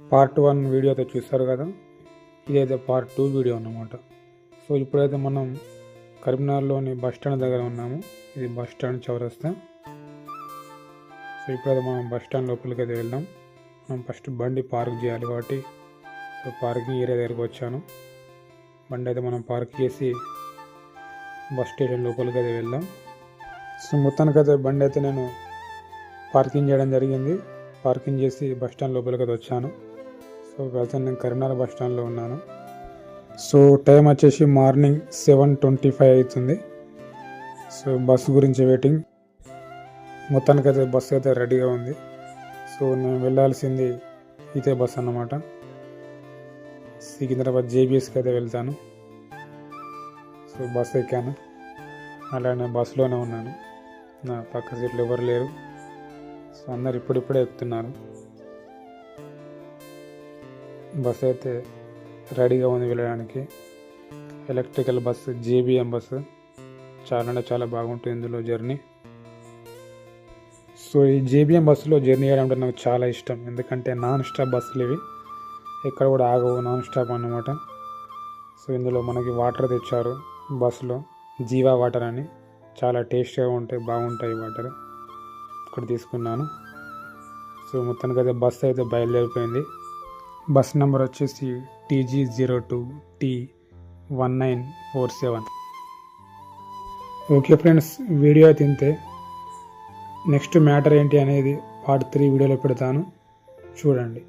Part 1 video అయితే చూస్తారు కదా, ఇదైతే పార్ట్ 2 వీడియో అన్నమాట. సో ఇప్పుడైతే మనం కరీంనగర్లోని బస్ స్టాండ్ దగ్గర ఉన్నాము. ఇది బస్ స్టాండ్ చౌరస్తా. సో ఇప్పుడైతే మనం బస్ స్టాండ్ లోపలికి అయితే వెళ్దాం. మనం ఫస్ట్ బండి పార్క్ చేయాలి కాబట్టి సో పార్కింగ్ ఏరియా దగ్గరికి వచ్చాను. బండి అయితే మనం పార్క్ చేసి బస్ స్టేషన్ లోపలికి అయితే వెళ్దాం. సో మొత్తానికైతే బండి అయితే నేను పార్కింగ్ చేయడం జరిగింది. పార్కింగ్ చేసి బస్ స్టాండ్ లోపలికి అయితే వచ్చాను. సో ప్రజెంట్ నేను కరీంనగర్ బస్ స్టాండ్లో ఉన్నాను. సో టైం వచ్చేసి మార్నింగ్ 7:25 అవుతుంది. సో బస్సు గురించి వెయిటింగ్. మొత్తానికైతే బస్సు అయితే రెడీగా ఉంది. సో నేను వెళ్ళాల్సింది ఇదే బస్ అన్నమాట. సికింద్రాబాద్ జేబీఎస్కి అయితే వెళ్తాను. సో బస్ ఎక్కాను, అలానే బస్సులోనే ఉన్నాను. నా పక్క సీట్లు ఎవరు లేరు. సో అందరు ఇప్పుడిప్పుడే ఎక్కుతున్నారు. బస్సు అయితే రెడీగా ఉంది వెళ్ళడానికి. Electrical bus, JBM bus. చాలా అంటే చాలా బాగుంటుంది ఇందులో జర్నీ. సో ఈ జేబీఎం బస్సులో జర్నీ చేయడం అంటే నాకు చాలా ఇష్టం. ఎందుకంటే నాన్ స్టాప్ బస్సులు ఇవి, ఎక్కడ కూడా ఆగవు, నాన్ స్టాప్ అన్నమాట. సో ఇందులో మనకి వాటర్ తెచ్చారు బస్సులో, జీవా వాటర్ అని. చాలా టేస్ట్గా ఉంటాయి, బాగుంటాయి వాటర్. ఇక్కడ తీసుకున్నాను. సో మొత్తానికి అయితే బస్సు అయితే బయలుదేరిపోయింది. బస్ నెంబర్ వచ్చేసి TG02T1947. ఓకే ఫ్రెండ్స్, వీడియో అయితే ఇంతే. నెక్స్ట్ మ్యాటర్ ఏంటి అనేది పార్ట్ 3 వీడియోలో పెడతాను, చూడండి.